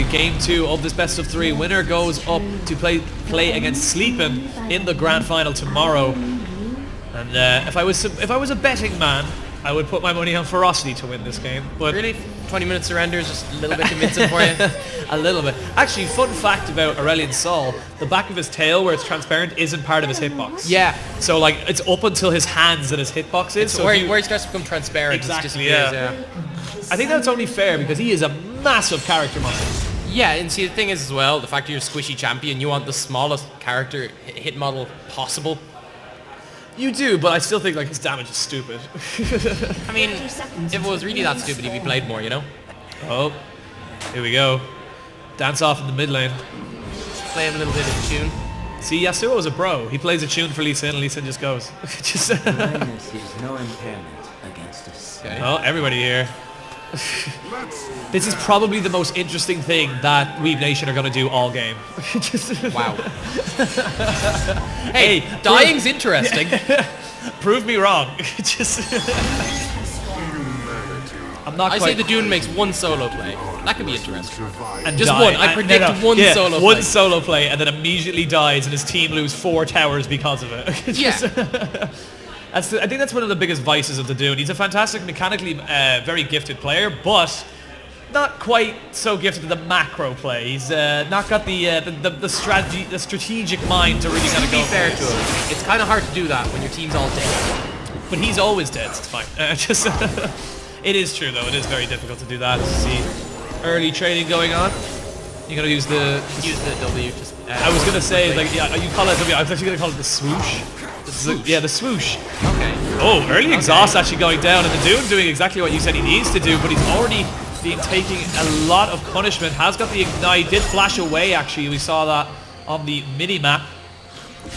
be Game 2 of this best of 3. Winner goes up to play against Sleepin in the grand final tomorrow. And if I was a betting man, I would put my money on Ferocity to win this game. But really, 20-minute surrender is just a little bit convincing for you. A little bit. Actually, fun fact about Aurelion Sol: the back of his tail, where it's transparent, isn't part of his hitbox. Yeah. So like, it's up until his hands that his hitbox is. So where he starts to become transparent. Exactly. Yeah. I think that's only fair because he is a massive character model. Yeah, and see the thing is as well, the fact that you're a squishy champion, you want the smallest character hit model possible. You do, but I still think like his damage is stupid. I mean, if it was really that stupid, he'd be played more, you know? Oh, here we go. Dance off in the mid lane. Play him a little bit of tune. See, Yasuo is a bro. He plays a tune for Lee Sin, and Lee Sin just goes. Blindness is no impairment against us. Okay. Oh, everybody here. This is probably the most interesting thing that Weeb Nation are going to do all game. Wow. Hey, dying's interesting. Prove me wrong. I'm not I quite... say the Dune makes one solo play. That could be interesting. And just die. one. I predict one solo play. One solo play and then immediately dies and his team lose 4 towers because of it. Yeah. I think that's one of the biggest vices of the Dune. He's a fantastic, mechanically very gifted player, but not quite so gifted to the macro play. He's not got the strategic mind to really kind of go. To be fair to him, it's kind of hard to do that when your team's all dead. But he's always dead, so it's fine. It is true though. It is very difficult to do that. See early trading going on. You're gonna use the W. I was gonna say like you call it W. I was actually gonna call it the swoosh. Yeah, the swoosh. Okay. Oh, early exhaust actually going down, and the Dune doing exactly what you said he needs to do, but he's already been taking a lot of punishment. Has got the ignite, did flash away actually. We saw that on the mini map.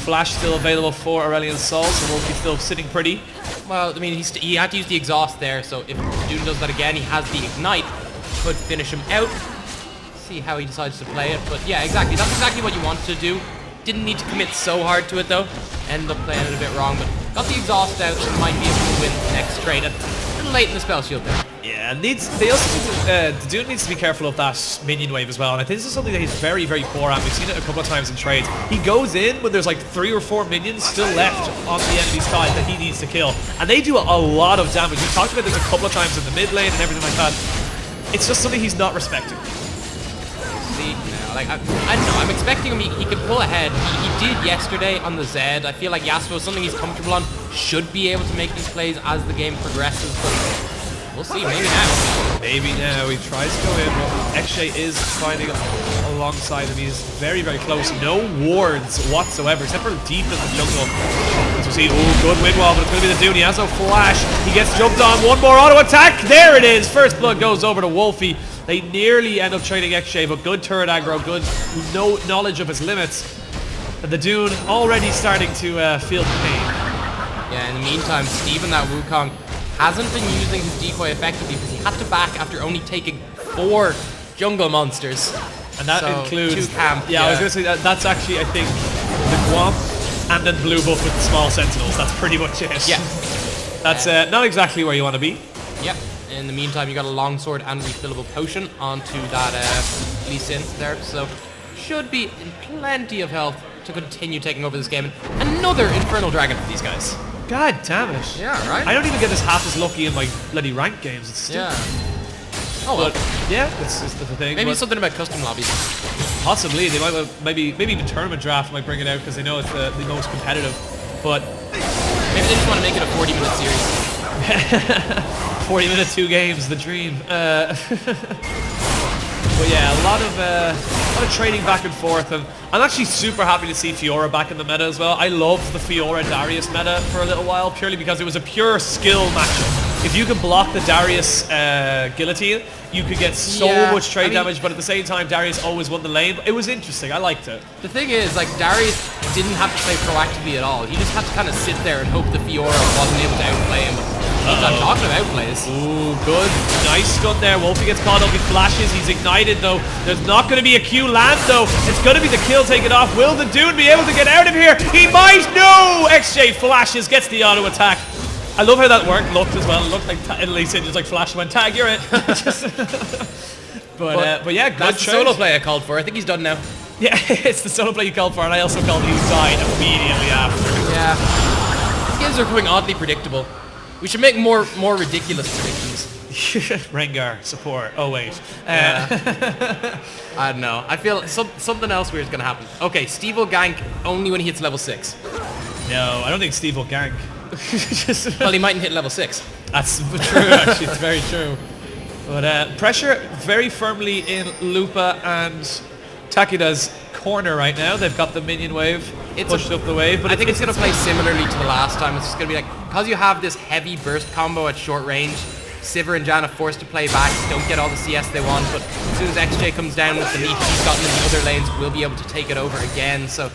Flash still available for Aurelion Sol, so Wolfie's still sitting pretty. Well, I mean, he had to use the exhaust there, so if Dune does that again, he has the ignite, could finish him out. See how he decides to play it, but yeah, exactly. That's exactly what you wanted to do. Didn't need to commit so hard to it though. Ended up playing it a bit wrong, but got the exhaust out and might be able to win the next trade. A little late in the spell shield there. Yeah, they also need to, the Dune needs to be careful of that minion wave as well, and I think this is something that he's very, very poor at. We've seen it a couple of times in trades. He goes in when there's like 3 or 4 minions still left on the enemy side that he needs to kill, and they do a lot of damage. We talked about this a couple of times in the mid lane and everything like that. It's just something he's not respecting. See, now, like I don't know. I'm expecting him. He could pull ahead. He did yesterday on the Zed. I feel like Yasuo is something he's comfortable on. Should be able to make these plays as the game progresses, but we'll see. Maybe now. Maybe now. He tries to go in, but Xshay is fighting alongside him. He's very, very close. No wards whatsoever, except for deep in the jungle. As you see, oh, good wind wall, but it's going to be the Dune. He has no flash. He gets jumped on. One more auto attack. There it is. First blood goes over to Wolfie. They nearly end up trading Xshay, but good turret aggro, good knowledge of his limits. And the Dune already starting to feel the pain. Yeah, in the meantime, Steven, that Wukong, hasn't been using his decoy effectively because he had to back after only taking 4 jungle monsters. And that so, includes... 2 camp. Yeah, I was going to say, that's actually, I think, the Guamp and then blue buff with the small sentinels. That's pretty much it. Yeah. That's not exactly where you want to be. Yep. In the meantime, you got a longsword and refillable potion onto that Lee Sin there, so should be in plenty of health to continue taking over this game. And another Infernal Dragon for these guys. God damn it. Yeah, right? I don't even get this half as lucky in my bloody ranked games. It's stupid. Yeah. Oh, well. But, yeah, that's the thing. Maybe it's something about custom lobbies. Possibly. They might maybe even tournament draft might bring it out because they know it's the most competitive. But maybe they just want to make it a 40-minute series. 40-minute 2 games, the dream. But yeah, a lot of trading back and forth, and I'm actually super happy to see Fiora back in the meta as well. I loved the Fiora Darius meta for a little while purely because it was a pure skill matchup. If you could block the Darius guillotine, you could get so much trade damage, but at the same time, Darius always won the lane. It was interesting. I liked it. The thing is, like, Darius didn't have to play proactively at all. He just had to kind of sit there and hope the Fiora wasn't able to outplay him. He's not talking about outplays. Ooh, good. Nice stun there. Wolfie gets caught up. He flashes. He's ignited, though. There's not going to be a Q land, though. It's going to be the kill taken off. Will the Dune be able to get out of here? He might! No! Xshay flashes, gets the auto attack. I love how that looked as well. It looked like Lee Sin just like flashed and went, tag, you're it. But yeah, good that's the choice. solo play I called for. I think he's done now. Yeah, it's the solo play you called for, and I also called he died immediately after. Yeah. These games are becoming oddly predictable. We should make more ridiculous predictions. Rengar, support. Oh, wait. I don't know. I feel something else weird is going to happen. Okay, Steve will gank only when he hits level 6. No, I don't think Steve will gank. Well, he mightn't hit level 6. That's true, actually. It's very true. But pressure very firmly in Lupa and Takeda's corner right now. They've got the minion wave pushed up the wave. But I think it's going to play similarly to the last time. It's just going to be like, because you have this heavy burst combo at short range, Sivir and Janna forced to play back, don't get all the CS they want, but as soon as XJ comes down with the meat he's gotten in the other lanes, we'll be able to take it over again. So,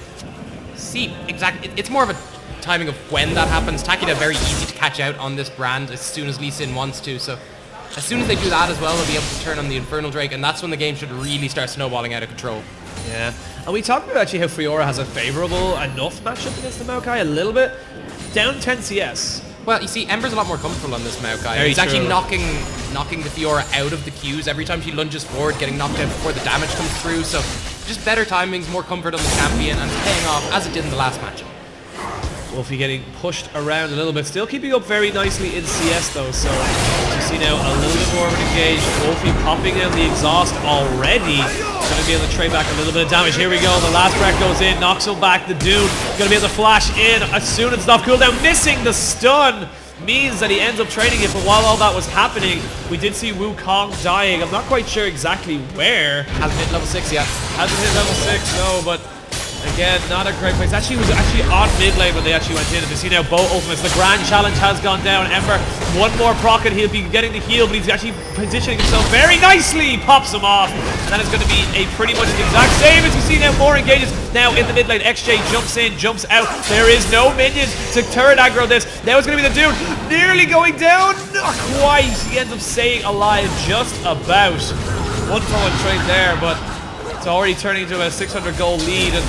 see, exactly, it's more of a timing of when that happens. Takeda very easy to catch out on this brand as soon as Lee Sin wants to, so as soon as they do that as well, they'll be able to turn on the Infernal Drake, and that's when the game should really start snowballing out of control. Yeah, and we talked about actually how Fiora has a favourable enough matchup against the Maokai a little bit. Down 10 CS. Well, you see, Ember's a lot more comfortable on this Maokai. Very He's actually true. knocking the Fiora out of the queues every time she lunges forward, getting knocked out before the damage comes through, so just better timings, more comfort on the champion, and it's paying off as it did in the last matchup. Wolfie getting pushed around a little bit, still keeping up very nicely in CS though, so as you see now a little bit more of an engaged. Wolfie popping down the exhaust already, going to be able to trade back a little bit of damage. Here we go, the last breath goes in, knocks him back, the Dune going to be able to flash in as soon as it's off cooldown, missing the stun means that he ends up trading it, but while all that was happening, we did see Wukong dying. I'm not quite sure exactly where. Hasn't hit level 6 yet. Hasn't hit level 6, no, but again, not a great place. Actually, was actually on mid lane when they actually went in. And you see now, both ultimates. The grand challenge has gone down. Ember, one more proc and he'll be getting the heal, but he's actually positioning himself very nicely. Pops him off. And that is going to be a pretty much the exact same as you see now. More engages now in the mid lane. XJ jumps in, jumps out. There is no minions to turret aggro this. Now it's going to be the dude nearly going down. Not quite. He ends up staying alive just about. 1-for-1 trade there, but it's already turning into a 600 goal lead. And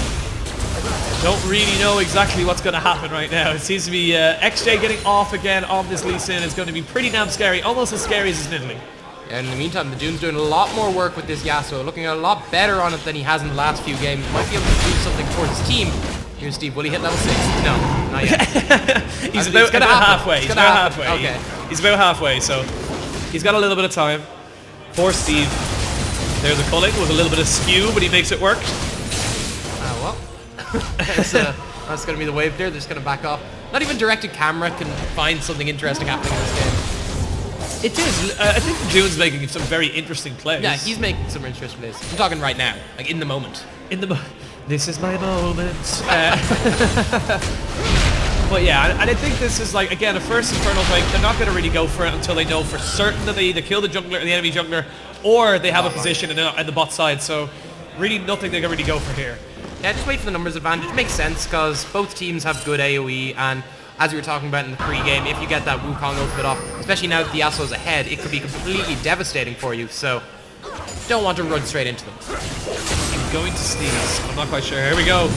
don't really know exactly what's going to happen right now. It seems to be XJ getting off again on this Lee Sin is going to be pretty damn scary, almost as scary as his Nidalee. And in the meantime, the Dune's doing a lot more work with this Yasuo, looking a lot better on it than he has in the last few games. Might be able to do something towards his team. Here's Steve. Will he hit level 6? No, not yet. He's about halfway. He's about halfway. Okay. He's about halfway, so he's got a little bit of time. Poor Steve. There's a culling with a little bit of skew, but he makes it work. Well, that's going to be the wave there. They're just going to back off. Not even directed camera can find something interesting happening in this game. It is. I think the Dune's making some very interesting plays. Yeah, he's making some interesting plays. I'm talking right now, like in the moment. This is my moment. But yeah, and I think this is like, again, a first Infernal Drake. They're not going to really go for it until they know for certain that they either kill the jungler, the enemy jungler, or they have a position in the bot side. So really nothing they can really go for here. Yeah, just wait for the numbers advantage. Makes sense because both teams have good AoE, and as we were talking about in the pre-game, if you get that Wukong ultimate off, especially now that the Yasuo's ahead, it could be completely devastating for you. So don't want to run straight into them. I'm going to sneeze. I'm not quite sure. Here we go.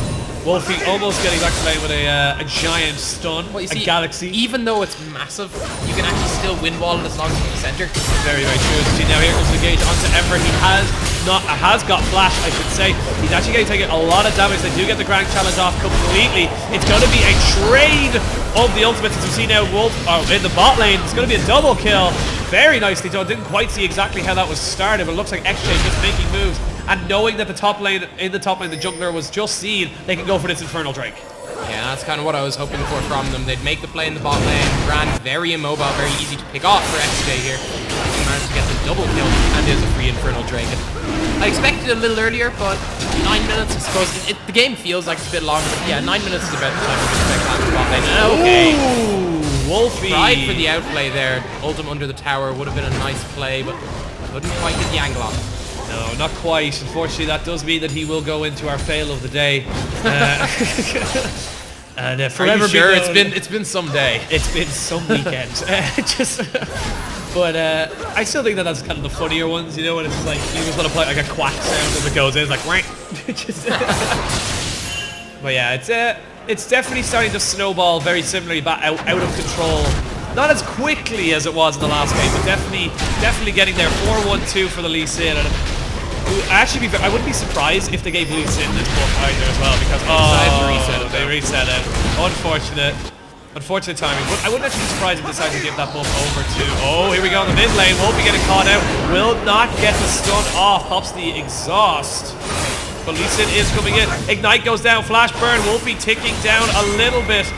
Wolfie almost getting back to lane with a giant stun, Well, you see, a galaxy. Even though it's massive, you can actually still win wall it as long as it's in the center. Very, very true. See, now here comes the gauge onto Ember. He has got flash, I should say. He's actually going to take a lot of damage. They do get the Grand Challenge off completely. It's going to be a trade of the ultimates. As you see now, Wolf in the bot lane. It's going to be a double kill. Very nicely done. Didn't quite see exactly how that was started, but it looks like XJ just making moves. And knowing that the top lane, the jungler was just seen, they can go for this Infernal Drake. Yeah, that's kind of what I was hoping for from them. They'd make the play in the bot lane. Grand, very immobile, very easy to pick off for XJ here. He managed to get the double kill, and there's a free Infernal Drake. I expected it a little earlier, but 9 minutes, I suppose. The game feels like it's a bit longer, but yeah, 9 minutes is about the time to expect that in the bot lane. Okay. Ooh, Wolfie. Tried for the outplay there. Ultim under the tower would have been a nice play, but couldn't quite get the angle on it. No, not quite. Unfortunately, that does mean that he will go into our fail of the day. And forever Are you sure? known, It's been some day. it's been some weekend. But I still think that that's kind of the funnier ones, you know, when it's just like you just want to play like a quack sound as it goes in. It's like right. But yeah, it's definitely starting to snowball very similarly, but out of control not as quickly as it was in the last game, but definitely getting there. 4-1-2 for the Lee Sin. And I wouldn't be surprised if they gave Lee Sin this buff either as well, because they reset it. Unfortunate timing. But I wouldn't actually be surprised if they decided to give that buff over to... Oh, here we go in the mid lane. Wolfie getting caught out. Will not get the stun off. Pops the exhaust. But Lee Sin is coming in. Ignite goes down. Flash burn. Wolfie ticking down a little bit.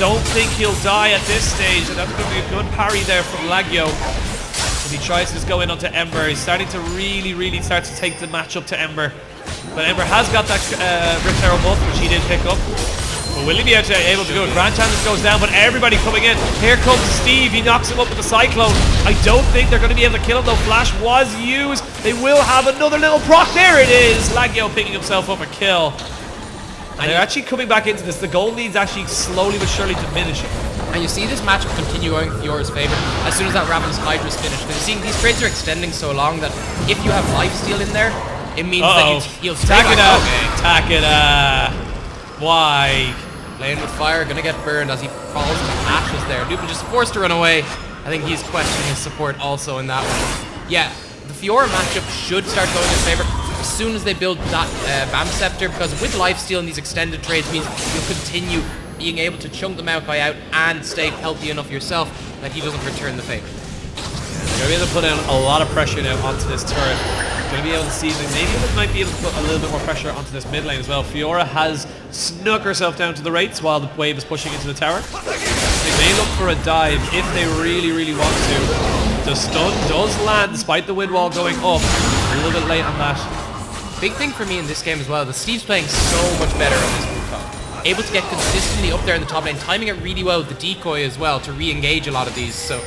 Don't think he'll die at this stage. And that's going to be a good parry there from Lagio. And he tries to just go in onto Ember. He's starting to really start to take the match up to Ember. But Ember has got that Rift Arrow buff, which he did pick up. But will he be able to do it? Grand Challenge goes down, but everybody coming in. Here comes Steve. He knocks him up with the Cyclone. I don't think they're going to be able to kill him, though. Flash was used. They will have another little proc. There it is. Lagio picking himself up a kill. And they're actually coming back into this. The gold lead's actually slowly but surely diminishing. And you see this matchup continue going in Fiora's favor as soon as that Ravenous Hydra's finished. Because you see, these trades are extending so long that if you have lifesteal in there, it means that he'll stay back. Takeda. Why? Playing with fire, gonna get burned as he falls into ashes there. Lupin just forced to run away. I think he's questioning his support also in that one. Yeah, the Fiora matchup should start going in his favor as soon as they build that Bam Scepter, because with lifesteal and these extended trades means you'll continue being able to chunk the Maokai out and stay healthy enough yourself that he doesn't return the favor. They're going to be able to put down a lot of pressure now onto this turret. Going to be able to see that maybe they might be able to put a little bit more pressure onto this mid lane as well. Fiora has snuck herself down to the rates while the wave is pushing into the tower. They may look for a dive if they really want to. The stun does land despite the wind wall going up. A little bit late on that. Big thing for me in this game as well, the Steve's playing so much better on this Wukong. Able to get consistently up there in the top lane, timing it really well with the decoy as well to re-engage a lot of these. So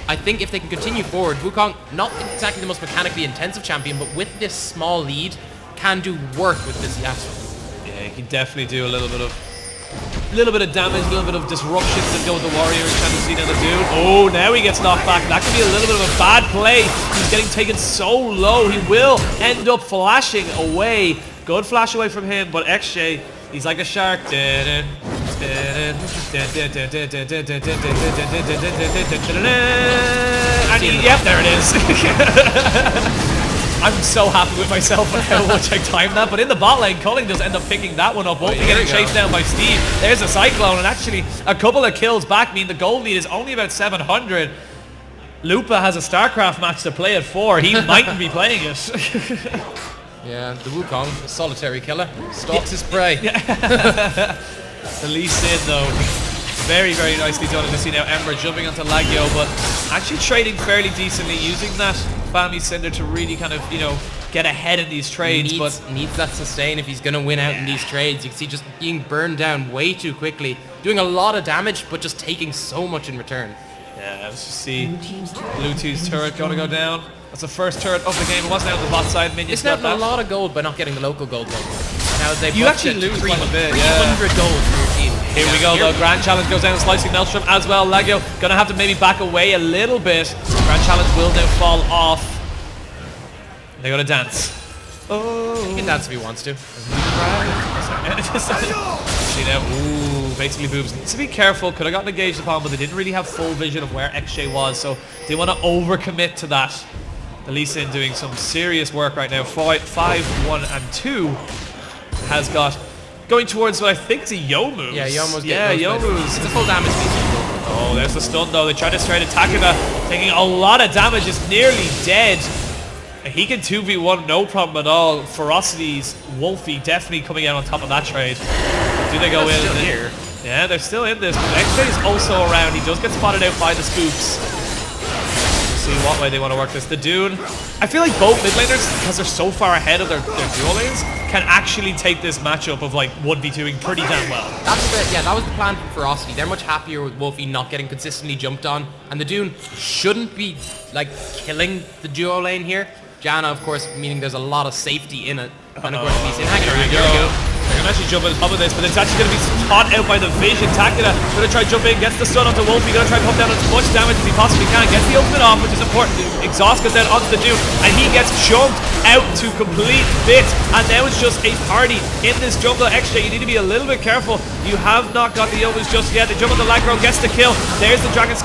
I think if they can continue forward, Wukong, not exactly the most mechanically intensive champion, but with this small lead, can do work with this Yasuo. Yeah, he can definitely do a little bit of damage, a little bit of disruption to go with the warrior and trying to see another dude. Oh, now he gets knocked back. That could be a little bit of a bad play. He's getting taken so low. He will end up flashing away. Good flash away from him, but XJ, he's like a shark. And yep, there it is. I'm so happy with myself and how much I timed that. But in the bot lane, Culling does end up picking that one up. Won't be getting chased down by Steve. There's a Cyclone, and actually a couple of kills back mean the gold lead is only about 700. Lupa has a StarCraft match to play at 4. He mightn't be playing it. Yeah, the Wukong, the solitary killer, stalks his prey. The Lee Sin, though, very nicely done. And you see now Ember jumping onto Lagio, but actually trading fairly decently, using that Family Cinder to really kind of, get ahead in these trades. Needs that sustain if he's going to win out in these trades. You can see just being burned down way too quickly, doing a lot of damage, but just taking so much in return. Yeah, let's just see. Blue team's turret going to go down. That's the first turret of the game. It wasn't out the bot side. Minions it's not a lot of gold by not getting the local gold though. Now you actually lose quite a bit. 300 gold for your team. Here we go though. Grand Challenge goes down, slicing Maelstrom as well. Lagio gonna have to maybe back away a little bit. Grand Challenge will now fall off. They're gonna dance. Oh, he can dance if he wants to. See now, ooh, basically boobs. Needs to be careful. Could have gotten engaged upon, but they didn't really have full vision of where XJ was, so they want to overcommit to that. The Lee Sin doing some serious work right now. 5, 1, and 2 has got going towards what I think is a Youmuu's. Yeah, Youmuu's. Yeah, Youmuu's. It's a full damage piece. Oh, there's the stun though. They try to straight attack him, taking a lot of damage. Is nearly dead. He can 2v1 no problem at all. Ferocity's Wolfie definitely coming out on top of that trade. Do they go in? Still here. Yeah, they're still in this. XJ is also around. He does get spotted out by the scoops. See what way they want to work this. The Dune, I feel like both mid laners, because they're so far ahead of their dual lanes, can actually take this matchup of like 1v2ing pretty damn well. That was the plan for Ferocity. They're much happier with Wolfie not getting consistently jumped on, and the Dune shouldn't be like killing the duo lane here. Janna, of course, meaning there's a lot of safety in it. And of course, he's in hanging around. Here we go. They're gonna actually jump on top of this, but it's actually gonna be caught out by the vision. Takeda gonna try jump in, gets the stun onto Wolfie, gonna try to pump down as much damage as he possibly can, gets the ultimate off, which is important. Exhaust goes down onto the Dune, and he gets chunked out to complete bits, and now it's just a party in this jungle. XJ, you need to be a little bit careful. You have not got the Yomas just yet. They jump on the Lagro, gets the kill. There's the Dragon's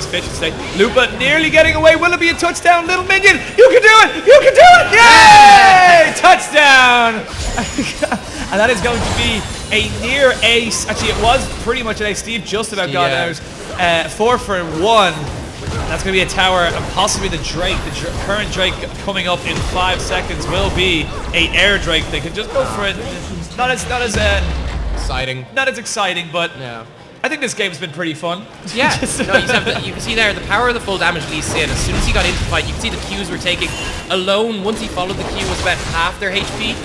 Fish, should say. Lupa nearly getting away. Will it be a touchdown? Little minion, you can do it! You can do it! Yay! Touchdown! And that is going to be a near ace. Actually, it was pretty much an ace. Steve just about got out. 4 for 1. That's going to be a tower, and possibly the Drake, current Drake coming up in 5 seconds will be a air Drake. They could just go for it. Not as exciting. Not as exciting, but yeah. I think this game's been pretty fun. Yeah, no, you can see there the power of the full damage Lee Sin. As soon as he got into the fight, you can see the Qs were taking alone. Once he followed the Q was about half their HP,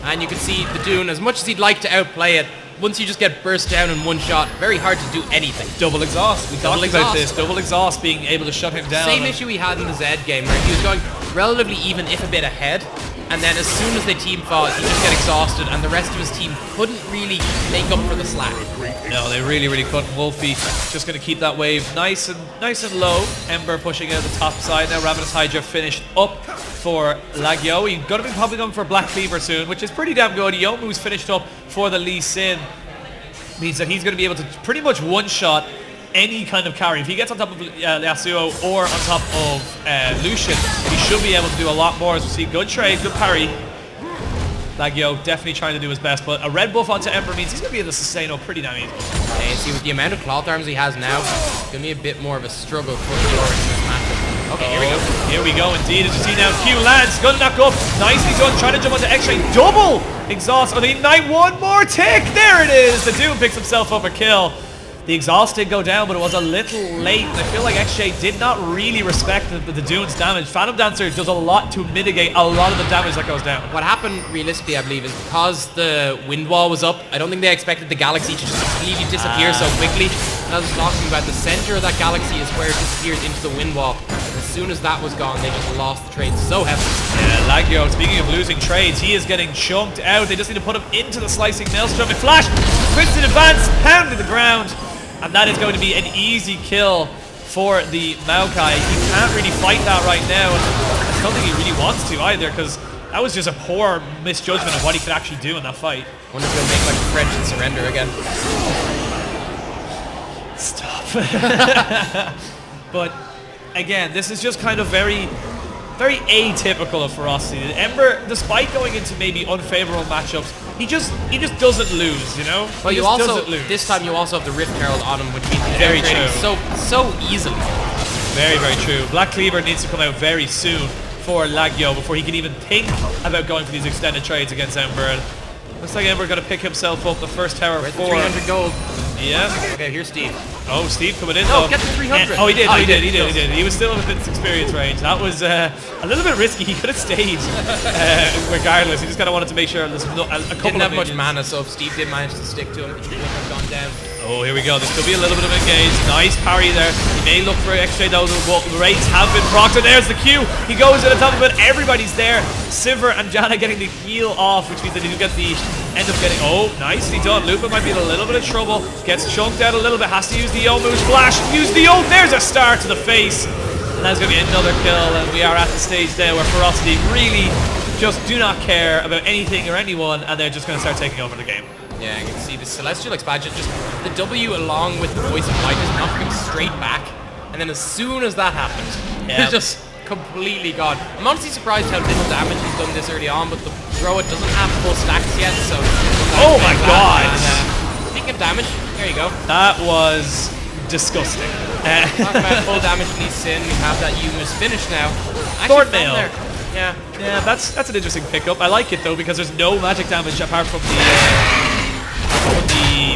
and you can see the Dune, as much as he'd like to outplay it, once you just get burst down in one shot, very hard to do anything. Double exhaust. We talked about this. Double exhaust being able to shut him down. Same issue he had in the Zed game, where he was going relatively even, if a bit ahead. And then as soon as they team fought, he just get exhausted, and the rest of his team couldn't really make up for the slack. No, they really couldn't. Wolfie just going to keep that wave nice and low. Ember pushing out the top side now. Ravenous Hydra finished up for Lagyo. He's going to be probably going for Black Cleaver soon, which is pretty damn good. Yomu's finished up for the Lee Sin. Means that he's going to be able to pretty much one-shot any kind of carry. If he gets on top of Yasuo or on top of Lucian, he should be able to do a lot more. As we see, good trade, good parry. Lagyo definitely trying to do his best, but a red buff onto Ember means he's going to be able to sustain up pretty damn easy. And see, with the amount of cloth arms he has now, it's going to be a bit more of a struggle for Fiora in this matchup. Okay, here we go. Here we go indeed. As you see now, Q lands, gun knock up, nicely done, trying to jump onto X-Ray, double exhaust. Oh, they ignite one more tick. There it is. The Doom picks himself up a kill. The exhaust did go down, but it was a little late. I feel like XJ did not really respect the Dune's damage. Phantom Dancer does a lot to mitigate a lot of the damage that goes down. What happened realistically, I believe, is because the wind wall was up, I don't think they expected the galaxy to just completely disappear so quickly. And I was talking about the center of that galaxy is where it disappears into the wind wall. As soon as that was gone, they just lost the trade so heavily. Yeah, Lagyo, speaking of losing trades, he is getting chunked out. They just need to put him into the slicing maelstrom. And Flash, quick in advance, pound to the ground. And that is going to be an easy kill for the Maokai. He can't really fight that right now. I don't think he really wants to either, because that was just a poor misjudgment of what he could actually do in that fight. I wonder if he'll make like the French and surrender again. Stop. But again, this is just kind of very atypical of Ferocity. Ember, despite going into maybe unfavorable matchups, he just doesn't lose, you know? But he you just also doesn't lose. this time you also have the Rift Herald on him, which means he's Very trading true. so easily. Very true. Black Cleaver needs to come out very soon for Lagyo before he can even think about going for these extended trades against Ember. And looks like Ember going to pick himself up the first tower Where's for 300 gold. Yeah. Okay, here's Steve. Oh, Steve coming in. No, get the 300. Oh, he did. Oh, He did. He was still within his experience range. That was a little bit risky. He could have stayed regardless. He just kind of wanted to make sure there's a couple Didn't of have much minions. mana, so if Steve did manage to stick to him, he would have gone down. Oh, here we go. This could be a little bit of engage. Nice parry there. He may look for XJ though. The raids have been procced. And there's the Q. He goes to the top of it. Everybody's there. Sivir and Janna getting the heal off, which means that he do get the end up getting. Oh, nicely done. Lupa might be in a little bit of trouble. Gets chunked out a little bit. Has to use the Yomu's flash. Use the ult. There's a star to the face. And that's going to be another kill. And we are at the stage there where Ferocity really just do not care about anything or anyone. And they're just going to start taking over the game. Yeah, you can see the Celestial Expansion, just the W along with the Voice of Light is knocking straight back, and then as soon as that happened, it's just completely gone. I'm honestly surprised how little damage he's done this early on, but the Druid doesn't have full stacks yet, so... Oh my god! And, speaking of damage, there you go. That was disgusting. Talking about full damage Lee Sin, we have that Yuma's finish now. Thornmail. Yeah, that's an interesting pickup. I like it though because there's no magic damage apart from the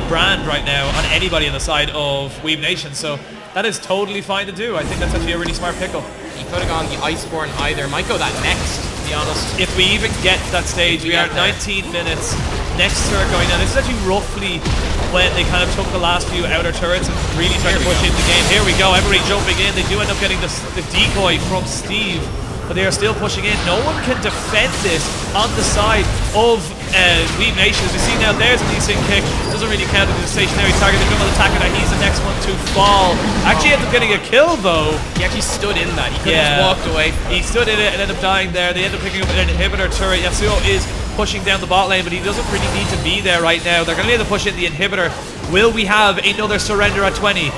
brand right now on anybody on the side of Weeb Nation, so that is totally fine to do. I think that's actually a really smart pickup. He could have gone the Iceborne either. Might go that next, to be honest. If we even get to that stage, we are at 19 minutes. Next turret going down. This is actually roughly when they kind of took the last few outer turrets and really started to push into the game. Here we go, everybody jumping in. They do end up getting the decoy from Steve, but they are still pushing in. No one can defend this on the side of Weave Nation. As we see now, there's a Lee Sin kick. Doesn't really count as a stationary target. The Grimble attacker, and he's the next one to fall. Actually ends up getting a kill though. He actually stood in that. He could have just walked away. He stood in it and ended up dying there. They end up picking up an inhibitor turret. Yasuo is pushing down the bot lane, but he doesn't really need to be there right now. They're going to need to push in the inhibitor. Will we have another surrender at 20?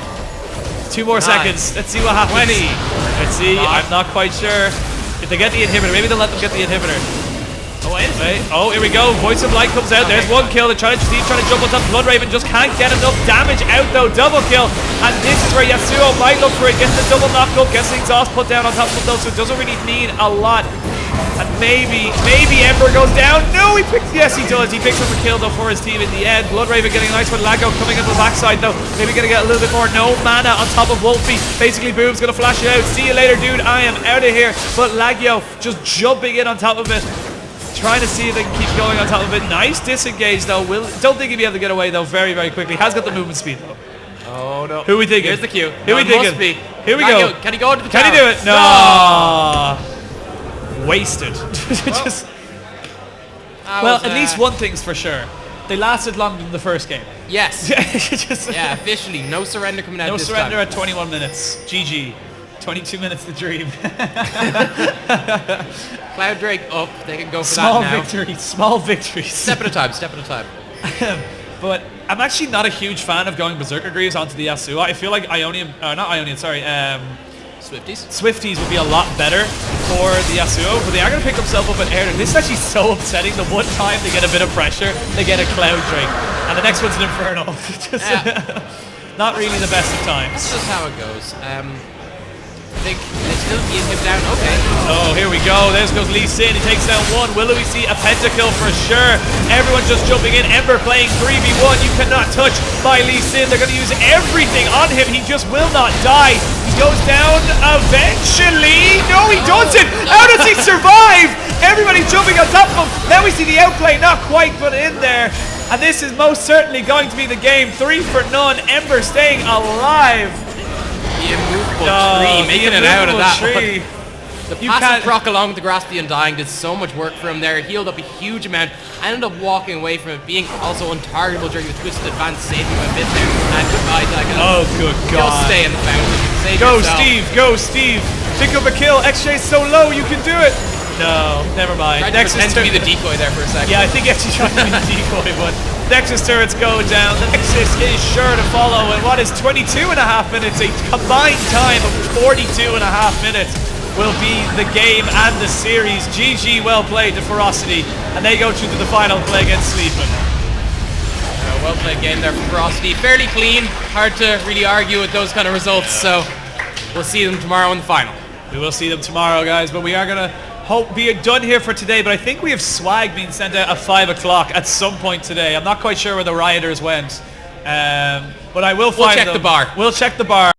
2 more seconds. Let's see what happens. 20. Let's see. I'm not quite sure. If they get the inhibitor, maybe they'll let them get the inhibitor. Oh, wait. Oh, here we go. Voice of Light comes out. There's one kill. They're trying to jump on top. Bloodraven just can't get enough damage out though. Double kill. And this is where Yasuo might look for it. Gets the double knock up. Gets the exhaust put down on top of those. So it doesn't really need a lot. And maybe Ember goes down. No, yes, he does. He picks up a kill though for his team in the end. Bloodraven getting a nice one. Lago coming in the backside though. Maybe gonna get a little bit more. No mana on top of Wolfie. Basically, Boom's gonna flash it out. See you later, dude. I am out of here. But Lagio just jumping in on top of it. Trying to see if they can keep going on top of it. Nice disengage though. Don't think he'll be able to get away though very, very quickly. Has got the movement speed though. Oh no. Who are we thinking? Here's the cue. Who are we thinking? Must be. Here we go. Can he go into the Can tower? he do it? No. Wasted. Just, well, at least one thing's for sure. They lasted longer than the first game. Yes. Just, Yeah, officially. No surrender coming out no this surrender time. at 21 minutes. GG. 22 minutes to dream. Cloud Drake up. They can go for Small that now. victories. Small victories. Step at a time. Step at a time. But I'm actually not a huge fan of going Berserker Greaves onto the Yasuo. I feel like Swifties would be a lot better for the Yasuo, but they are going to pick themselves up in air. This is actually so upsetting. The one time they get a bit of pressure, they get a Cloud Drake. And the next one's an Inferno. Just not really the best of times. That's just how it goes. I think they still get him down. Okay. Oh, here we go. There goes Lee Sin. He takes down one. Will we see a pentakill for sure? Everyone just jumping in. Ember playing 3v1. You cannot touch by Lee Sin. They're going to use everything on him. He just will not die. He goes down eventually. No, he doesn't. How does he survive? Everybody's jumping on top of him. Now we see the outplay. Not quite, but in there. And this is most certainly going to be the game. 3 for none. Ember staying alive. The immovable tree, making it out of that one. The passive proc along with the Grasp the Undying did so much work for him there. Healed up a huge amount. I ended up walking away from it, being also untargetable during the Twisted Advance, saving him a bit there. And goodbye, Dagon. Oh, good God. He'll stay in the fountain. Save Go, yourself. Steve. Go, Steve. Pick up a kill. XJ's so low. You can do it. No, never mind. Tried to pretend to be the decoy there for a second. Yeah, I think actually trying to be the decoy, but Nexus turrets go down. The Nexus is sure to follow in what is 22.5 minutes. A combined time of 42.5 minutes will be the game and the series. GG, well played to Ferocity. And they go through to the final play against Sleeping. Well played game there from Ferocity. Fairly clean. Hard to really argue with those kind of results. So we'll see them tomorrow in the final. We will see them tomorrow, guys, but we are going to be done here for today, but I think we have swag being sent out at 5 o'clock at some point today. I'm not quite sure where the rioters went, but I will find them. We'll check the bar. We'll check the bar.